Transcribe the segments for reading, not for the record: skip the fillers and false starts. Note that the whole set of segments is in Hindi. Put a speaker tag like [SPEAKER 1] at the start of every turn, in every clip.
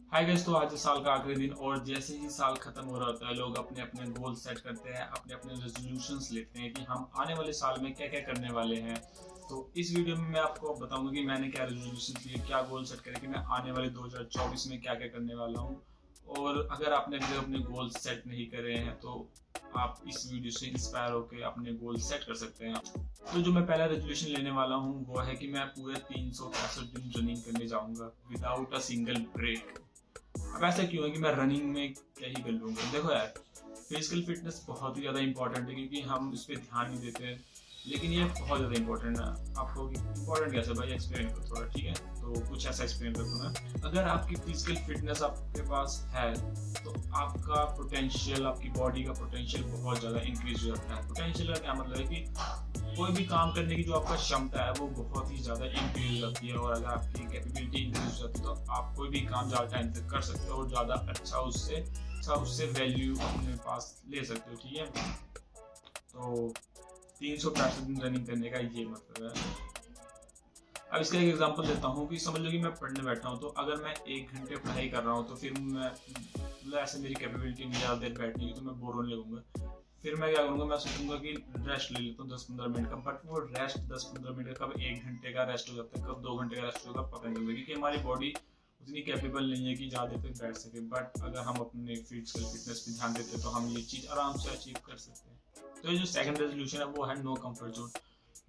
[SPEAKER 1] हाय गाइस, तो आज है साल का आखिरी दिन और जैसे ही साल खत्म हो रहा होता है लोग अपने अपने गोल सेट करते हैं, अपने अपने रेजोल्यूशंस लेते हैं कि हम आने वाले साल में क्या क्या करने वाले हैं। तो इस वीडियो में मैं आपको बताऊंगा कि मैंने क्या रेजोल्यूशन लिए, क्या गोल सेट करे कि मैं आने वाले 2024 में क्या क्या करने वाला हूँ। और अगर आपने अभी अपने गोल सेट नहीं करे हैं तो आप इस वीडियो से इंस्पायर होकर अपने गोल सेट कर सकते हैं। तो जो मैं पहला रेजोल्यूशन लेने वाला हूँ वो है कि मैं पूरे 365 दिन रनिंग करने जाऊंगा विदाउट अ सिंगल ब्रेक। अब ऐसा क्यों है कि मैं रनिंग में क्या ही कर लूंगा। देखो यार, फिजिकल फिटनेस बहुत ही ज़्यादा इंपॉर्टेंट है क्योंकि हम इस पर ध्यान नहीं देते, लेकिन ये बहुत ज़्यादा इंपॉर्टेंट है। आपको इंपॉर्टेंट कैसे भाई, एक्सप्लेन करो थोड़ा, ठीक है? तो कुछ ऐसा एक्सप्लेन कर दूँ मैं। अगर आपकी फिजिकल फिटनेस आपके पास है तो आपका पोटेंशियल, आपकी बॉडी का पोटेंशियल बहुत ज़्यादा इंक्रीज हो जाता है। पोटेंशियल का क्या मतलब है कि कोई भी काम करने की जो आपका क्षमता है वो बहुत ही ज़्यादा इंक्रीज हो जाती है। और अगर आपकी कैपेबिलिटी इंक्रीज हो जाती है तो आप कोई भी काम ज़्यादा टाइम तक कर सकते हो और ज़्यादा उससे वैल्यू अपने पास ले सकते हो, ठीक है? तो 365 दिन रनिंग करने का ये मतलब है। अब इसका एक एग्जांपल देता हूँ कि समझ लो कि मैं पढ़ने बैठा हूँ, तो अगर मैं 1 घंटे पढ़ाई कर रहा हूँ तो फिर मैं मतलब ऐसे मेरी कैपेबिलिटी नहीं ज़्यादा देर बैठने की, तो मैं बोर होने लगूंगा। फिर मैं क्या करूँगा, मैं सोचूंगा कि रेस्ट ले लेता हूँ 10-15 मिनट का। बट वो रेस्ट 10-15 मिनट का कब 1 घंटे का रेस्ट हो जाता है, कब 2 घंटे का रेस्ट होगा पता नहीं चलता, क्योंकि हमारी बॉडी उतनी कैपेबल नहीं है कि ज़्यादा देर तक बैठ सके। बट अगर हम अपने फिजिकल फिटनेस पे ध्यान देते हैं तो हम ये चीज़ आराम से अचीव कर सकते हैं। तो ये जो सेकंड रेजोल्यूशन है वो है no comfort zone.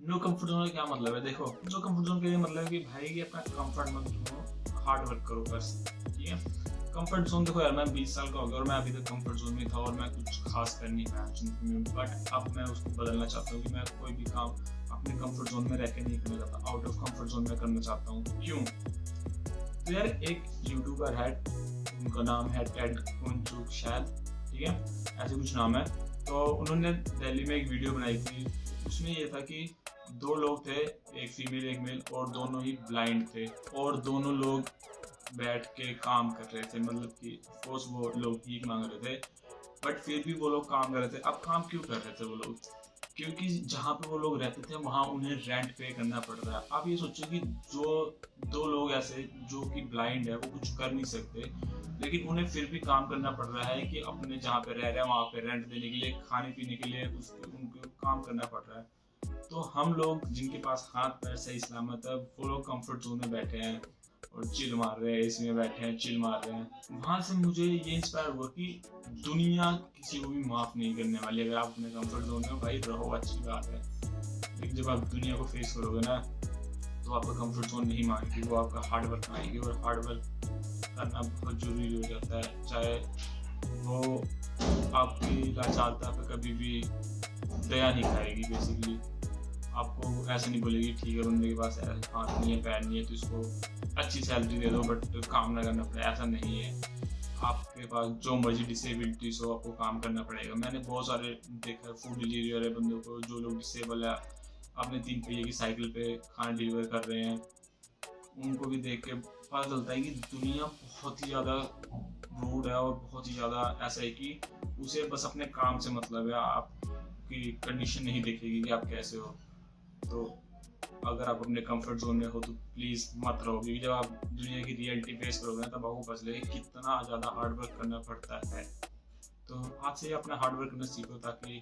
[SPEAKER 1] No comfort zone का क्या मतलब है? देखो, नो कम्फर्ट जोन का ये मतलब है कि भाई ये अपना कम्फर्ट मत ढूंढो, हार्ड वर्क करो बस, ठीक है? कंफर्ट जोन, देखो यार, मैं 20 साल का हो गया और मैं अभी तक कंफर्ट जोन में था और मैं कुछ खास कर नहीं पाया जिंदगी में। बट अब मैं उसको बदलना चाहता हूँ कि मैं कोई भी काम अपने कंफर्ट जोन में रह के नहीं करना चाहता, आउट ऑफ कंफर्ट जोन में करना चाहता हूँ। क्यों? तो यार, एक यूट्यूबर है, उनका नाम है टेड कुंचुक शायद, ठीक है, ऐसे कुछ नाम है। तो उन्होंने दिल्ली में एक वीडियो बनाई थी। उसमें ये था कि दो लोग थे, एक फीमेल एक मेल, और दोनों ही ब्लाइंड थे और दोनों लोग बैठ के काम कर रहे थे। मतलब कि सपोज वो लोग भीख मांग रहे थे बट फिर भी वो लोग काम कर रहे थे। अब काम क्यों कर रहे थे वो लोग? क्योंकि जहाँ पे वो लोग रहते थे वहाँ उन्हें रेंट पे करना पड़ रहा है। आप ये सोचो कि जो दो लोग ऐसे जो कि ब्लाइंड है, वो कुछ कर नहीं सकते, लेकिन उन्हें फिर भी काम करना पड़ रहा है कि अपने जहाँ पे रह रहे हैं वहाँ पे रेंट देने के लिए, खाने पीने के लिए उनको काम करना पड़ रहा है। तो हम लोग जिनके पास हाथ पैर सही सलामत है वो लोग कंफर्ट जोन में बैठे हैं और चिल मार रहे हैं, एसी में बैठे हैं, चिल मार रहे हैं। वहां से मुझे ये इंस्पायर हुआ कि दुनिया किसी को भी माफ नहीं करने वाली। अगर आप अपने कंफर्ट जोन में भाई रहो, अच्छी बात है, लेकिन जब आप दुनिया को फेस करोगे ना तो आपका कंफर्ट जोन नहीं मानेगी, वो आपका हार्ड वर्क मानेगी। और हार्ड वर्क करना बहुत जरूरी हो जाता है, चाहे वो आपकी लाचारता पे कभी भी दया नहीं खाएगी। बेसिकली आपको ऐसे नहीं बोलेगी ठीक है बंदे के पास हाथ नहीं है पैर नहीं है तो इसको अच्छी सैलरी दे दो बट काम ना करना पड़े, ऐसा नहीं है। आपके पास जो मर्जी डिसेबिलिटीज हो आपको काम करना पड़ेगा। मैंने बहुत सारे देखा फूड डिलीवरी वाले बंदों को, जो लोग डिसेबल है, अपने 3 पहिए की साइकिल पे खाना डिलीवर कर रहे हैं, उनको भी देख के पता चलता है कि दुनिया बहुत ही ज़्यादा रूड है और बहुत ही ज़्यादा ऐसा है कि उसे बस अपने काम से मतलब है, आपकी कंडीशन नहीं देखेगी कि आप कैसे हो। तो अगर आप अपने कंफर्ट जोन में हो तो प्लीज़ मत रहो, क्योंकि जब आप दुनिया की रियलिटी फेस करोगे ना तब आपको पता चलेगा कितना ज़्यादा हार्ड वर्क करना पड़ता है। तो आज से अपना हार्ड वर्क करना सीखो ताकि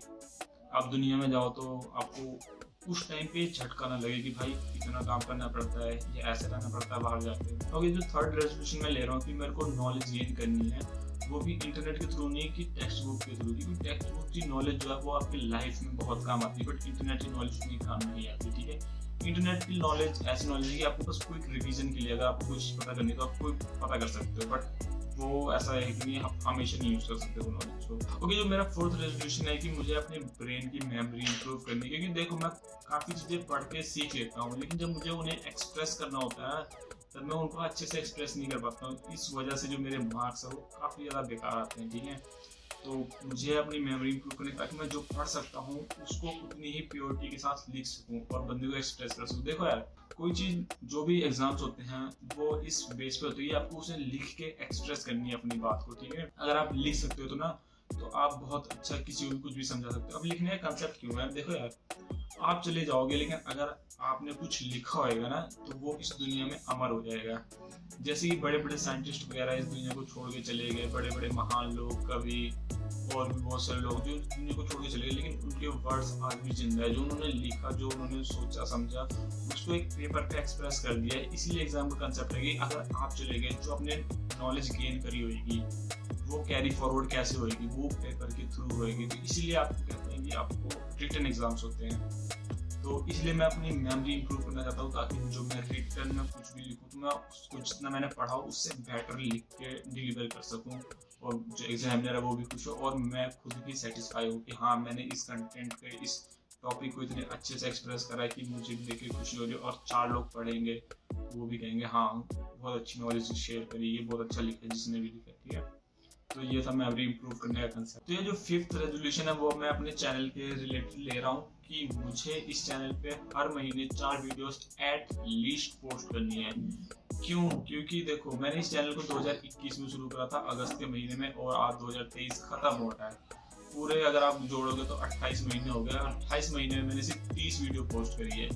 [SPEAKER 1] आप दुनिया में जाओ तो आपको उस टाइम पे झटका ना लगे कि भाई इतना काम करना पड़ता है, ये ऐसे रहना पड़ता है बाहर जाके। तो जो थर्ड रेजोल्यूशन मैं ले रहा हूँ कि मेरे को नॉलेज गेन करनी है, वो भी इंटरनेट के थ्रू नहीं कि टेक्स्ट बुक के थ्रू, क्योंकि टेक्स्ट बुक की नॉलेज जो है वो आपकी लाइफ में बहुत काम आती है बट इंटरनेट की नॉलेज उतनी काम नहीं आती, ठीक है? इंटरनेट की नॉलेज ऐसी नॉलेज है कि आपको बस क्विक रिवीजन के लिए अगर आपको कुछ पता करनी है तो आप कोई पता कर सकते हो, बट वो ऐसा है कि आप हमेशा नहीं यूज कर सकते वो नॉलेज को। ओके, जो मेरा फोर्थ रेजोल्यूशन है कि मुझे अपने ब्रेन की मेमोरी इंप्रूव करनी है, क्योंकि देखो मैं काफ़ी चीज़ें पढ़ के सीख लेता हूँ लेकिन जब मुझे उन्हें एक्सप्रेस करना होता है तब मैं उनको अच्छे से एक्सप्रेस नहीं कर पाता हूँ। इस वजह से जो मेरे मार्क्स है वो काफ़ी ज़्यादा बेकार आते हैं, ठीक है? तो मुझे अपनी मेमोरी इंप्रूव करनी ताकि मैं जो पढ़ सकता हूँ उसको उतनी ही प्योरिटी के साथ लिख सकूँ और बंदे को एक्सप्रेस कर सकूँ। देखो यार, कोई चीज़ जो भी एग्जाम्स होते हैं वो इस बेस पे होती है, आपको उसे लिख के एक्सप्रेस करनी है अपनी बात को, ठीक है? अगर आप लिख सकते हो तो ना तो आप बहुत अच्छा किसी को भी कुछ भी समझा सकते हो। अब लिखने का कंसेप्ट क्यों है, देखो यार, आप चले जाओगे लेकिन अगर आपने कुछ लिखा होएगा ना तो वो इस दुनिया में अमर हो जाएगा। जैसे कि बड़े बड़े साइंटिस्ट वगैरह इस दुनिया को छोड़ के चले गए, बड़े बड़े महान लोग, कवि और भी बहुत सारे लोग जो दुनिया को छोड़ के चले गए, लेकिन उनके वर्ड्स आज भी जिंदा है। जो उन्होंने लिखा, जो उन्होंने सोचा समझा, उसको एक पेपर पे एक्सप्रेस कर दिया है। इसीलिए एग्जाम का कंसेप्ट है कि अगर आप चले गए, जो अपने नॉलेज गेन करी होगी वो कैरी फॉरवर्ड कैसे होगी, वो पेपर के थ्रू होगी। तो इसीलिए आपको कहते हैं कि आपको रिटन एग्जाम्स होते हैं। तो इसलिए मैं अपनी मेमोरी इंप्रूव करना चाहता हूँ, ताकि जो मैं रिटन में कुछ भी लिखूँ तो मैं उसको जितना मैंने पढ़ा उससे बेटर लिख के डिलीवर कर सकूँ, और जो एग्जामिनर है वो भी खुश हो, और मैं खुद भी सेटिस्फाई हूँ कि हाँ मैंने इस कंटेंट के, इस टॉपिक को इतने अच्छे से एक्सप्रेस करा है कि मुझे भी देख के खुशी हो रही है, और 4 लोग पढ़ेंगे वो भी कहेंगे हाँ बहुत अच्छी नॉलेज शेयर करी, ये बहुत अच्छा लिखा है जिसने भी लिखा है। ठीक है, तो ये था मेमोरी इंप्रूव करने का कंसेप्ट। तो ये जो 5th रेजोल्यूशन है वो मैं अपने चैनल के रिलेटेड ले रहा हूँ कि मुझे इस चैनल पे हर महीने 4 वीडियोस एट लीस्ट पोस्ट करनी है। क्यों? क्योंकि देखो मैंने इस चैनल को 2021 में शुरू करा था अगस्त के महीने में, और आज 2023 खत्म हो रहा है। पूरे अगर आप जोड़ोगे तो 28 महीने हो गए। 28 महीने में मैंने सिर्फ 30 वीडियो पोस्ट करी है।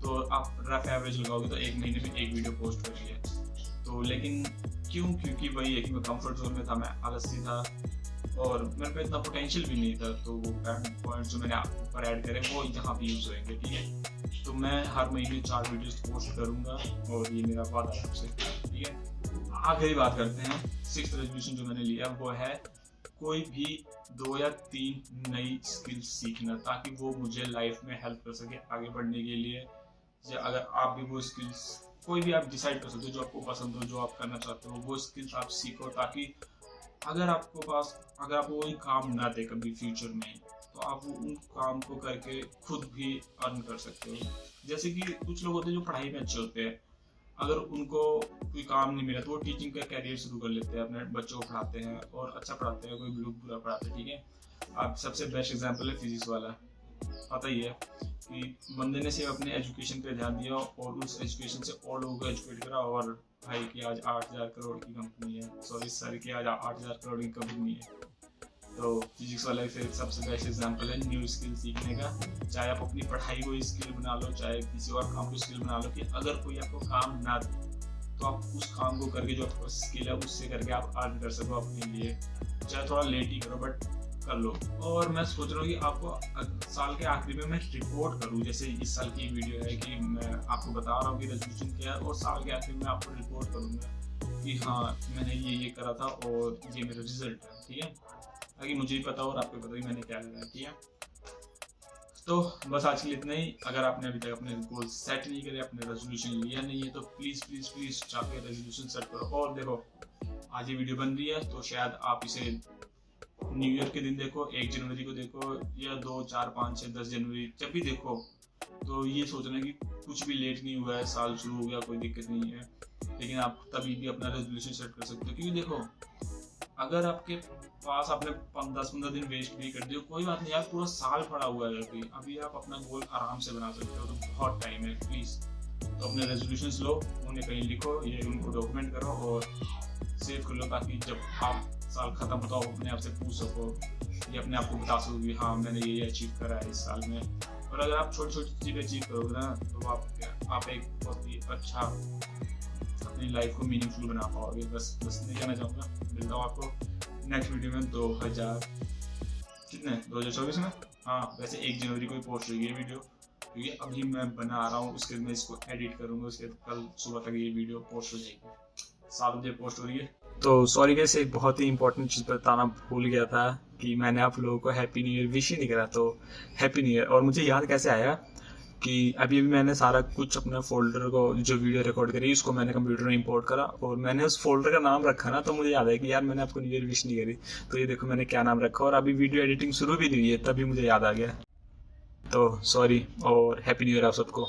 [SPEAKER 1] तो आप रफ एवरेज लगाओगे तो एक महीने में 1 वीडियो पोस्ट करी है। तो लेकिन क्यों? क्योंकि वही है कि मैं कंफर्ट जोन में था, मैं आलसी था और मेरे पे इतना पोटेंशियल भी नहीं था। तो वो पॉइंट्स जो मैंने ऊपर ऐड करे वो यहाँ पे यूज होंगे। ठीक है, तो मैं हर महीने 4 वीडियोस पोस्ट करूंगा, और ये मेरा वादा है आपसे। ठीक है, आखिरी बात करते हैं। 6th रेजोल्यूशन जो मैंने लिया वो है कोई भी 2 या 3 नई स्किल्स सीखना, ताकि वो मुझे लाइफ में हेल्प कर सके आगे बढ़ने के लिए। या अगर आप भी वो स्किल्स कोई भी आप डिसाइड कर सकते हो जो आपको पसंद हो, जो आप करना चाहते हो, वो स्किल्स आप सीखो, ताकि अगर आपको कोई काम ना दे कभी फ्यूचर में, तो आप उन काम को करके खुद भी अर्न कर सकते हो। जैसे कि कुछ लोग होते हैं जो पढ़ाई में अच्छे होते हैं, अगर उनको कोई काम नहीं मिला तो वो टीचिंग का कैरियर शुरू कर लेते हैं, अपने बच्चों को पढ़ाते हैं और अच्छा पढ़ाते हैं, कोई लोग बुरा पढ़ाते हैं। ठीक है, आप सबसे बेस्ट एग्जाम्पल है फिजिक्स वाला। पता ही है कि बंदे ने सिर्फ अपने एजुकेशन पे ध्यान दिया और उस एजुकेशन से और लोगों को एजुकेट करा, और भाई की आज 8000 करोड़ की कंपनी है, सर की आज 8000 करोड़ की कंपनी है। तो फिजिक्स वाला फिर सबसे बेस्ट एग्जांपल है न्यू स्किल सीखने का। चाहे आप अपनी पढ़ाई को स्किल बना लो, चाहे किसी और काम को स्किल बना लो, कि अगर कोई आपको काम ना दे तो आप उस काम को करके जो आपको स्किल है उससे करके आप अर्न कर सको अपने लिए। चाहे थोड़ा लेट ही करो बट कर लो। और मैं सोच रहा हूँ कि आपको साल के आखिरी में मैं रिपोर्ट करूँ, जैसे इस साल की वीडियो है कि मैं आपको बता रहा हूँ कि रेजोल्यूशन क्या है, और साल के आखिर में आपको रिपोर्ट करूँगा कि हाँ मैंने ये करा था और ये मेरा रिजल्ट है। ठीक है, ताकि मुझे भी पता हो और आपको पता ही मैंने क्या करा है। ठीक है, तो बस आज के लिए इतना ही। अगर आपने अभी तक अपने गोल सेट नहीं करे, अपने रेजोल्यूशन लिया नहीं है, तो प्लीज़ प्लीज़ प्लीज़ जाके रेजोल्यूशन सेट करो। और देखो आज ये वीडियो बन रही है तो शायद आप इसे न्यू ईयर के दिन देखो, 1 जनवरी को देखो, या 2, 4, 5, 6, 10 जनवरी, जब भी देखो तो ये सोचना कि कुछ भी लेट नहीं हुआ है, साल शुरू हो गया, कोई दिक्कत नहीं है। लेकिन आप तभी भी अपना रेजोल्यूशन सेट कर सकते हो, क्योंकि देखो अगर आपके पास आपने 10-15 दिन वेस्ट भी कर दिए, कोई बात नहीं यार, पूरा साल पड़ा हुआ है अभी आप अपना गोल आराम से बना सकते हो। तो बहुत टाइम है, प्लीज़ तो अपने रेजोल्यूशंस लो, उन्हें कहीं लिखो, ये उनको डॉक्यूमेंट करो और सेव कर लो, ताकि जब आप साल खत्म होता हो अपने आप से पूछ सको, ये अपने आप को बता सको कि हाँ मैंने ये अचीव करा है इस साल में। और अगर आप छोटी छोटी चीज़ें अचीव करोगे ना तो आप एक बहुत ही अच्छा अपनी लाइफ को मीनिंगफुल बना पाओगे। बस नहीं कहना चाहूँगा। मिलता हूँ आपको नेक्स्ट वीडियो में 2024 में। हाँ वैसे 1 जनवरी को ही पोस्ट होगी ये वीडियो, क्योंकि अभी मैं बना रहा हूँ, उसके बाद मैं इसको एडिट करूँगा, उसके कल सुबह तक ये वीडियो पोस्ट हो जाएगी। 7 बजे पोस्ट हो रही है। तो सॉरी गाइस, एक बहुत ही इंपॉर्टेंट चीज़ बताना भूल गया था कि मैंने आप लोगों को हैप्पी न्यू ईयर विश ही नहीं करा। तो हैप्पी न्यू ईयर। और मुझे याद कैसे आया कि अभी मैंने सारा कुछ अपना फोल्डर को जो वीडियो रिकॉर्ड करी उसको मैंने कंप्यूटर में इंपोर्ट करा और मैंने उस फोल्डर का नाम रखा ना, तो मुझे याद है कि यार मैंने आपको न्यू ईयर विश नहीं करी। तो ये देखो मैंने क्या नाम रखा, और अभी वीडियो एडिटिंग शुरू भी नहीं हुई है तभी मुझे याद आ गया। तो सॉरी और हैप्पी न्यू ईयर आप सबको।